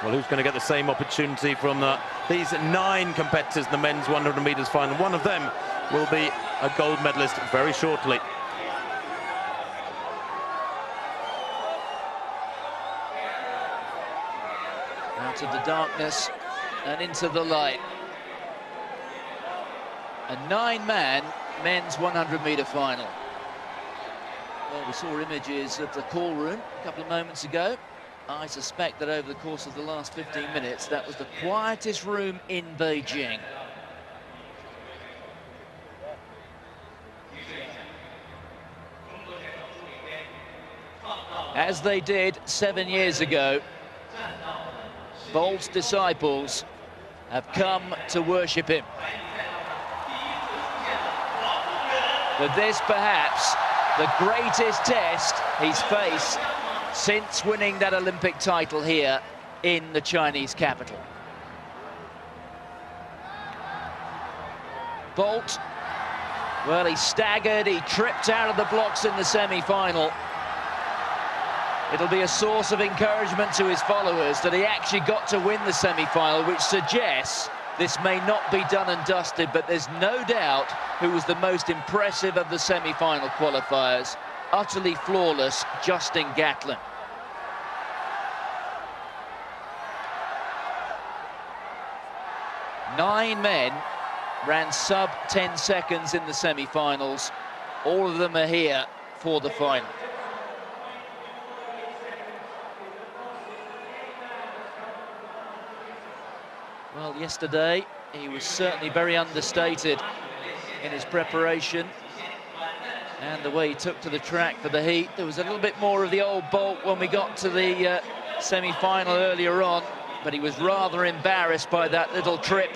Well, who's going to get the same opportunity from these 9 competitors in the men's 100 metres final? One of them will be a gold medalist very shortly. Out of the darkness and into the light. A 9-man men's 100-metre final. Well, we saw images of the call room a couple of moments ago. I suspect that over the course of the last 15 minutes, that was the quietest room in Beijing. As they did 7 years ago, Bolt's disciples have come to worship him. But this, perhaps, the greatest test he's faced since winning that Olympic title here in the Chinese capital. Bolt, well, he staggered, he tripped out of the blocks in the semi-final. It'll be a source of encouragement to his followers that he actually got to win the semi-final, which suggests this may not be done and dusted, but there's no doubt who was the most impressive of the semi-final qualifiers. Utterly flawless, Justin Gatlin. Nine men ran sub 10 seconds in the semi-finals. All of them are here for the final. Well, yesterday he was certainly very understated in his preparation and the way he took to the track for the heat. There was a little bit more of the old Bolt when we got to the semi-final earlier on, but he was rather embarrassed by that little trip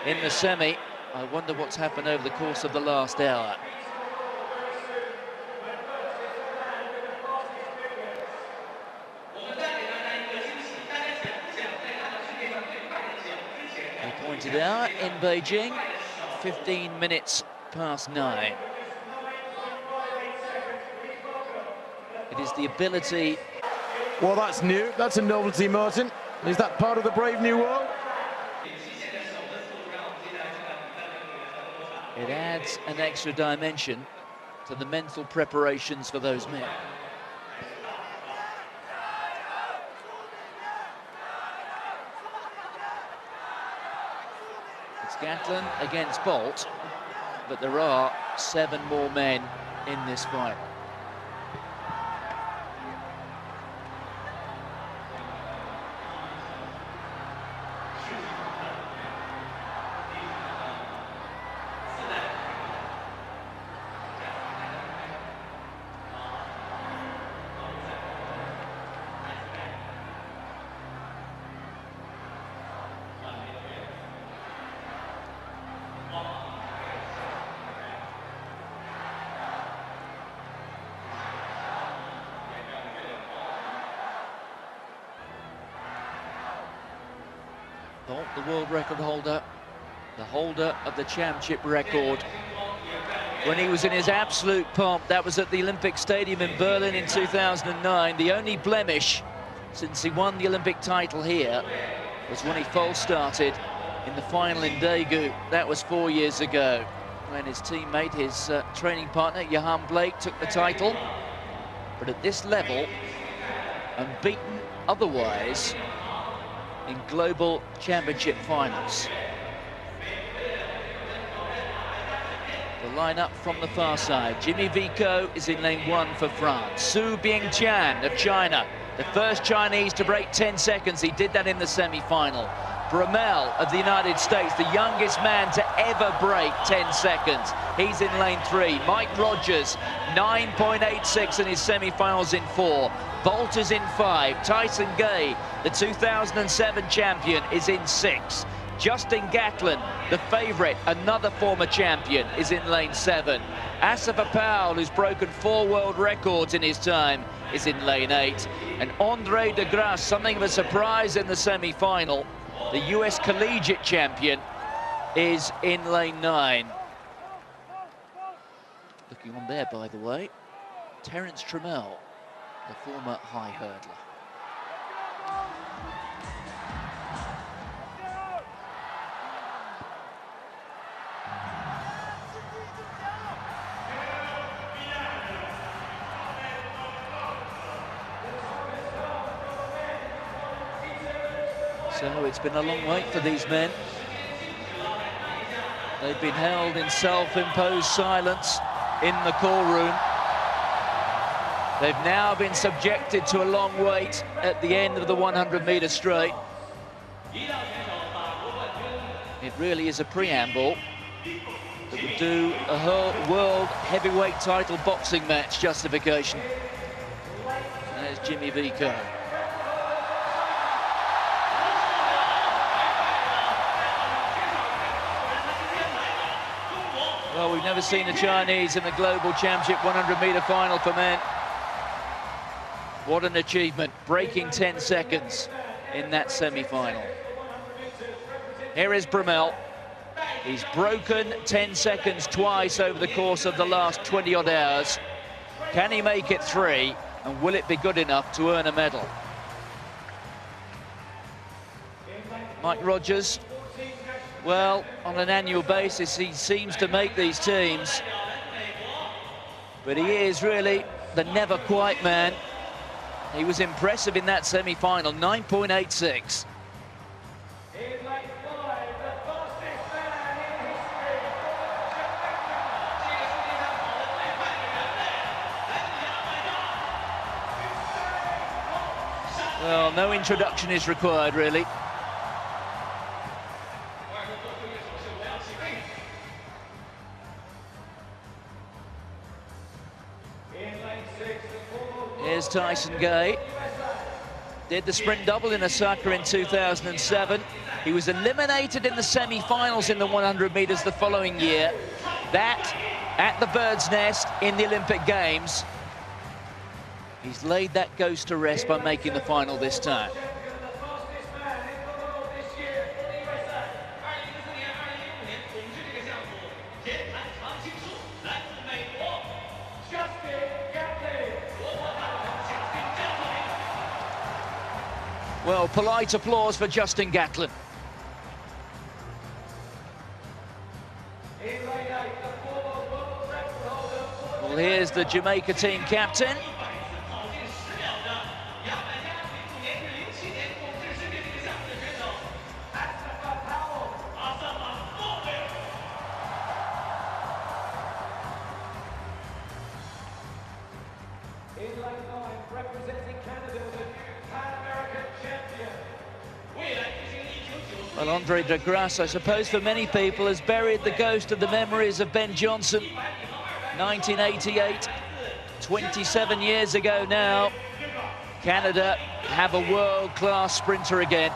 in the semi. I wonder what's happened over the course of the last hour. They pointed out in Beijing, 15 minutes past 9. It is the ability... Well, that's new. That's a novelty, Martin. Is that part of the brave new world? It adds an extra dimension to the mental preparations for those men. It's Gatlin against Bolt, but there are 7 more men in this fight. Bolt, the world record holder, the holder of the championship record. When he was in his absolute pomp, that was at the Olympic Stadium in Berlin in 2009. The only blemish since he won the Olympic title here was when he false started in the final in Daegu. That was 4 years ago, when his teammate, his training partner, Johan Blake, took the title. But at this level, unbeaten otherwise, in global championship finals. The lineup from the far side. Jimmy Vico is in lane 1 for France. Su Bingtian of China, the first Chinese to break 10 seconds. He did that in the semi-final. Bromell of the United States, the youngest man to ever break 10 seconds. He's in lane 3. Mike Rogers, 9.86 in his semi-finals in 4. Bolt is in 5. Tyson Gay, the 2007 champion, is in 6. Justin Gatlin, the favourite, another former champion, is in lane 7. Asafa Powell, who's broken 4 world records in his time, is in lane 8. And Andre de Grasse, something of a surprise in the semi-final, the US collegiate champion, is in lane 9. Looking on there, by the way, Terence Trammell, the former high hurdler. So it's been a long wait for these men. They've been held in self-imposed silence in the call room. They've now been subjected to a long wait at the end of the 100-meter straight. It really is a preamble that would do a whole world heavyweight title boxing match justification. There's Jimmy Vico. Well, we've never seen the Chinese in the Global Championship 100-meter final for men. What an achievement, breaking 10 seconds in that semi-final. Here is Trammell. He's broken 10 seconds twice over the course of the last 20-odd hours. Can he make it 3, and will it be good enough to earn a medal? Mike Rogers. Well, on an annual basis, he seems to make these teams. But he is really the never-quite man. He was impressive in that semi-final, 9.86. Well, no introduction is required, really. Here's Tyson Gay. Did the sprint double in Osaka in 2007. He was eliminated in the semi-finals in the 100 meters the following year. That at the Bird's Nest in the Olympic Games. He's laid that ghost to rest by making the final this time. Well, polite applause for Justin Gatlin. Well, here's the Jamaica team captain. Well, Andre de Grasse, I suppose for many people, has buried the ghost of the memories of Ben Johnson. 1988, 27 years ago now. Canada have a world-class sprinter again.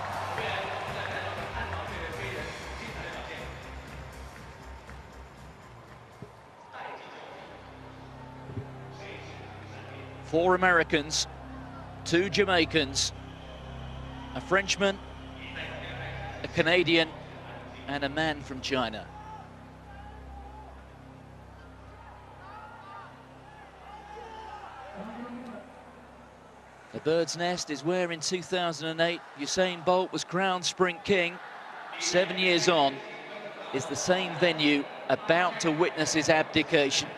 Four Americans, 2 Jamaicans, a Frenchman, a Canadian, and a man from China. The Bird's Nest is where in 2008 Usain Bolt was crowned Sprint King. 7 years on, is the same venue about to witness his abdication.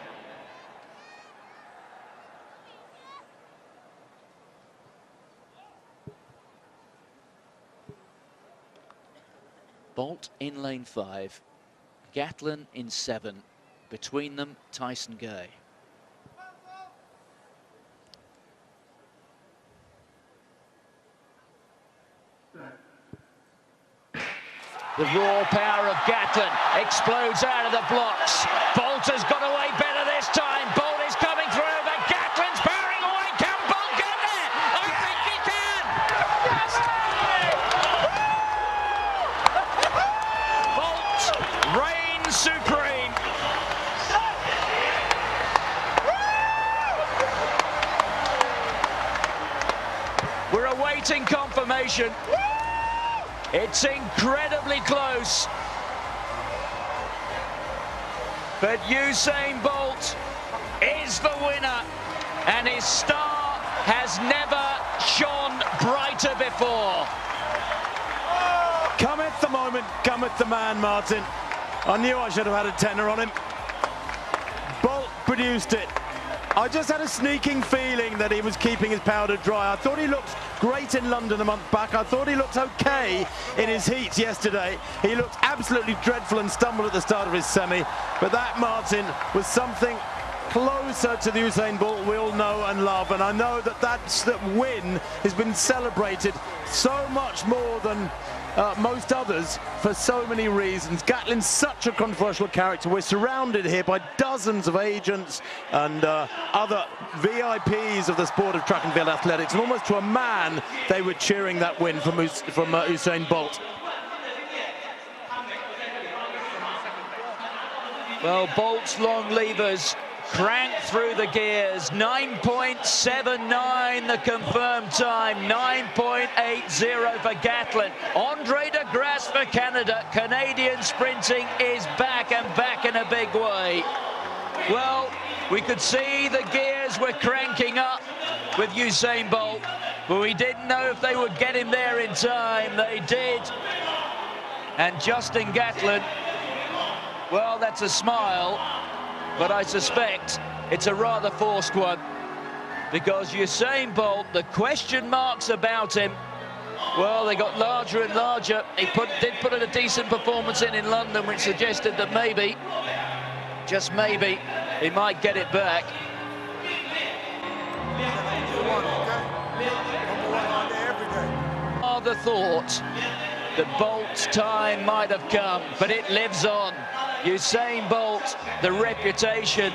Bolt in lane 5, Gatlin in 7. Between them, Tyson Gay. The raw power of Gatlin explodes out of the blocks. Bolt has got away better this time. Bolt is coming through, but Gatlin's powering away. Can Bolt get there? I think he can! Bolt reigns supreme. We're awaiting confirmation. It's incredibly close. But Usain Bolt is the winner, and his star has never shone brighter before. Cometh the moment, cometh the man, Martin. I knew I should have had a tenner on him. Bolt produced it. I just had a sneaking feeling that he was keeping his powder dry. I thought he looked great in London a month back. I thought he looked okay in his heat yesterday. He looked absolutely dreadful and stumbled at the start of his semi. But that, Martin, was something closer to the Usain Bolt we all know and love. And I know that that win has been celebrated so much more than most others for so many reasons. Gatlin's such a controversial character. We're surrounded here by dozens of agents and other VIPs of the sport of track and field athletics, and almost to a man they were cheering that win from Usain Bolt. Well, Bolt's long levers cranked through the gears. 9.79 the confirmed time, 9.80 for Gatlin. Andre de Grasse for Canada. Canadian sprinting is back, and back in a big way. Well, we could see the gears were cranking up with Usain Bolt, but we didn't know if they would get him there in time. They did. And Justin Gatlin, well, that's a smile, but I suspect it's a rather forced one, because Usain Bolt, the question marks about him, well, they got larger and larger. He did put in a decent performance in London, which suggested that maybe, just maybe, he might get it back. The thought that Bolt's time might have come, but it lives on. Usain Bolt, the reputation,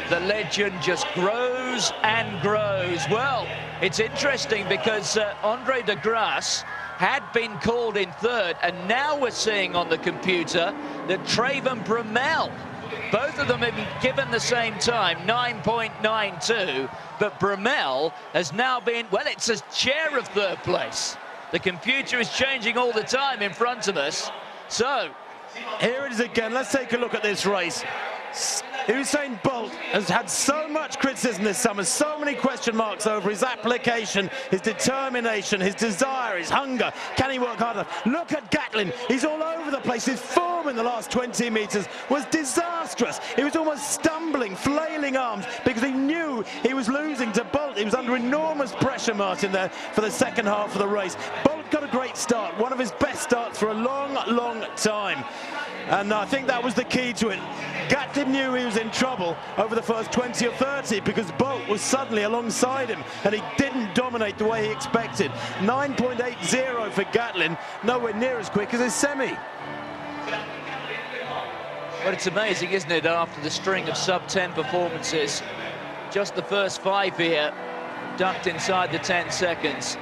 the legend just grows and grows. Well, it's interesting because Andre de Grasse had been called in third, and now we're seeing on the computer that Traven Brumell, both of them have been given the same time, 9.92, but Brumell has now been, well, it's a share of third place. The computer is changing all the time in front of us. So here it is again. Let's take a look at this race. Usain Bolt has had so much criticism this summer, so many question marks over his application, his determination, his desire, his hunger. Can he work harder? Look at Gatlin. He's all over the place. His form in the last 20 metres was disastrous. He was almost stumbling, flailing arms, because he knew he was losing to Bolt. He was under enormous pressure, Martin, there for the second half of the race. Bolt got a great start, one of his best starts for a long, long time. And I think that was the key to it. Gatlin knew he was in trouble over the first 20 or 30 because Bolt was suddenly alongside him, and he didn't dominate the way he expected. 9.80 for Gatlin, nowhere near as quick as his semi. Well, it's amazing, isn't it, after the string of sub-10 performances, just the first 5 here, ducked inside the 10 seconds.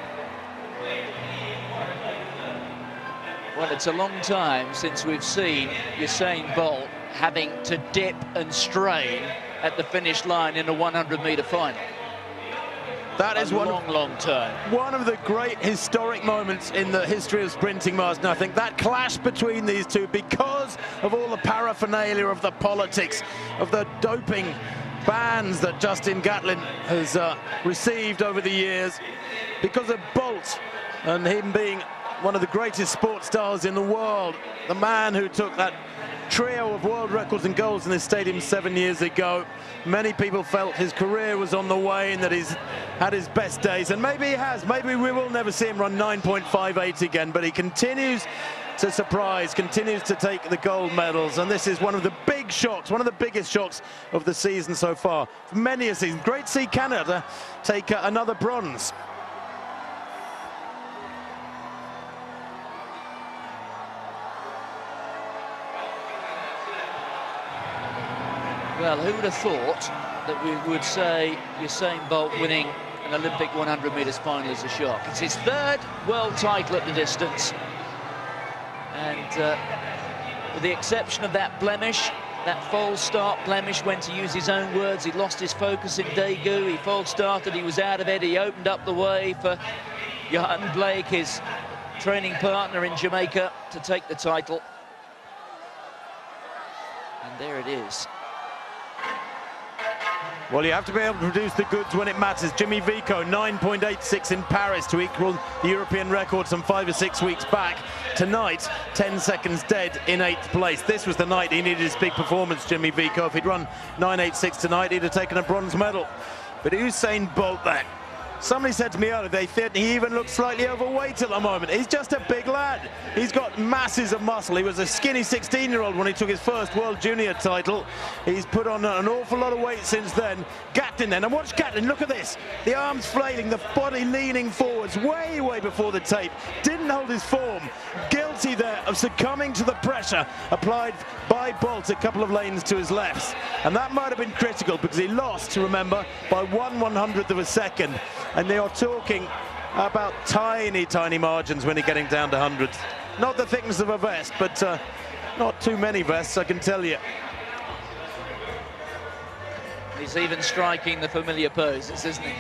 Well, it's a long time since we've seen Usain Bolt having to dip and strain at the finish line in a 100-metre final. That is long time. One of the great historic moments in the history of sprinting, Martin. I think that clash between these two, because of all the paraphernalia of the politics, of the doping bans that Justin Gatlin has received over the years, because of Bolt and him being one of the greatest sports stars in the world, the man who took that trio of world records and goals in this stadium 7 years ago. Many people felt his career was on the way and that he's had his best days, and maybe he has. Maybe we will never see him run 9.58 again, but he continues to surprise, continues to take the gold medals, and this is one of the big shocks, one of the biggest shocks of the season so far. For many a season. Great to see Canada take another bronze. Well, who would have thought that we would say Usain Bolt winning an Olympic 100 metres final is a shock? It's his third world title at the distance. And with the exception of that blemish, that false start blemish, when, to use his own words, he lost his focus in Daegu. He false started, he was out of it, he opened up the way for Johan Blake, his training partner in Jamaica, to take the title. And there it is. Well, you have to be able to produce the goods when it matters. Jimmy Vico, 9.86 in Paris to equal the European record some 5 or 6 weeks back. Tonight, 10 seconds dead in 8th place. This was the night he needed his big performance, Jimmy Vico. If he'd run 9.86 tonight, he'd have taken a bronze medal. But Usain Bolt there. Somebody said to me earlier, they think he even looks slightly overweight at the moment. He's just a big lad. He's got masses of muscle. He was a skinny 16-year-old when he took his first World Junior title. He's put on an awful lot of weight since then. Gatlin then, and watch Gatlin, look at this. The arms flailing, the body leaning forwards, way before the tape. Didn't hold his form. Guilty there of succumbing to the pressure applied by Bolt a couple of lanes to his left. And that might have been critical because he lost, remember, by 1/100th of a second. And they are talking about tiny margins when you're getting down to hundreds. Not the thickness of a vest, but not too many vests, I can tell you. He's even striking the familiar poses, isn't he?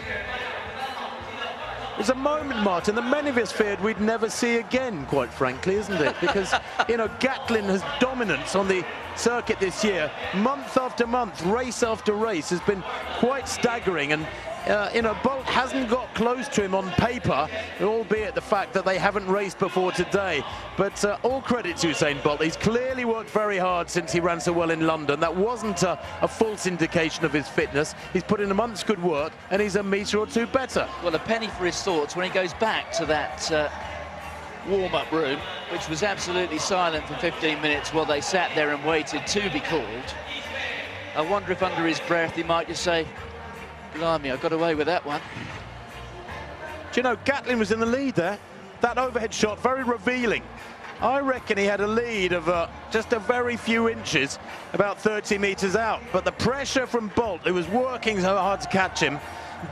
It's a moment, Martin, that many of us feared we'd never see again, quite frankly, isn't it? Because, you know, Gatlin has dominance on the circuit this year. Month after month, race after race has been quite staggering. And you know, Bolt hasn't got close to him on paper, albeit the fact that they haven't raced before today. But all credit to Usain Bolt. He's clearly worked very hard since he ran so well in London. That wasn't a false indication of his fitness. He's put in a month's good work, and he's a metre or two better. Well, a penny for his thoughts when he goes back to that warm-up room, which was absolutely silent for 15 minutes while they sat there and waited to be called. I wonder if under his breath he might just say, blimey, I got away with that one. Do you know, Gatlin was in the lead there. That overhead shot, very revealing. I reckon he had a lead of just a very few inches, about 30 metres out. But the pressure from Bolt, who was working so hard to catch him,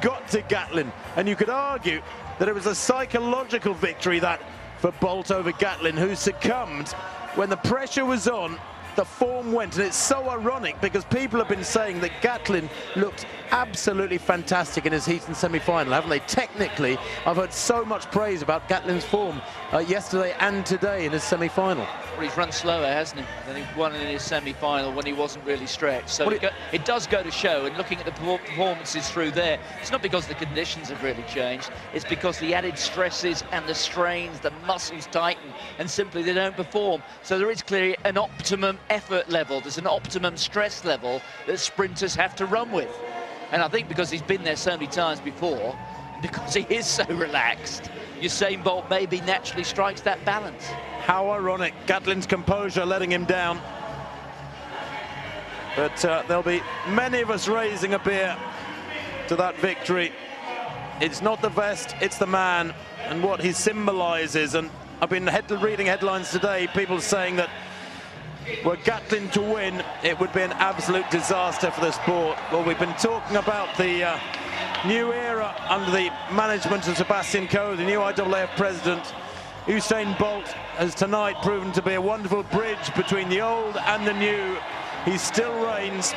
got to Gatlin. And you could argue that it was a psychological victory, that, for Bolt over Gatlin, who succumbed when the pressure was on. The form went, and it's so ironic because people have been saying that Gatlin looked absolutely fantastic in his Heaton semi-final, haven't they? Technically, I've heard so much praise about Gatlin's form yesterday and today in his semi-final. Well, he's run slower, hasn't he, than he won in his semi-final when he wasn't really stretched. So well, it does go to show, and looking at the performances through there, it's not because the conditions have really changed, it's because the added stresses and the strains, the muscles tighten, and simply they don't perform. So there is clearly an optimum effort level, there's an optimum stress level that sprinters have to run with. And I think because he's been there so many times before, because he is so relaxed, Usain Bolt maybe naturally strikes that balance. How ironic, Gatlin's composure letting him down. But there'll be many of us raising a beer to that victory. It's not the vest, it's the man and what he symbolises. And I've been reading headlines today, people saying that were Gatlin to win, it would be an absolute disaster for the sport. Well, we've been talking about the new era under the management of Sebastian Coe, the new IAAF president. Usain Bolt has tonight proven to be a wonderful bridge between the old and the new. He still reigns,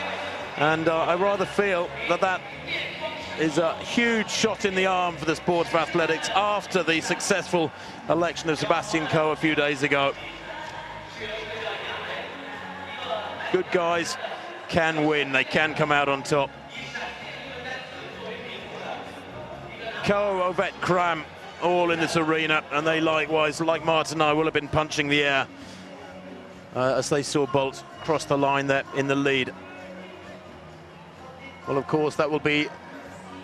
and I rather feel that that is a huge shot in the arm for the sport of athletics after the successful election of Sebastian Coe a few days ago. Good guys can win, they can come out on top. Coe, Ovett, Cram, all in this arena, and they likewise, like Martin and I, will have been punching the air as they saw Bolt cross the line there in the lead. Well, of course, that will be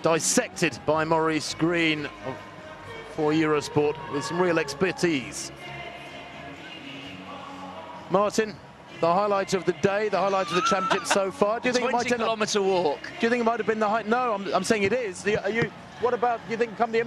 dissected by Maurice Green for Eurosport with some real expertise. Martin, the highlight of the day, the highlight of the championship so far. Do you think it might 20-kilometre walk. Do you think it might have been the height? No, I'm saying it is. What about, do you think come the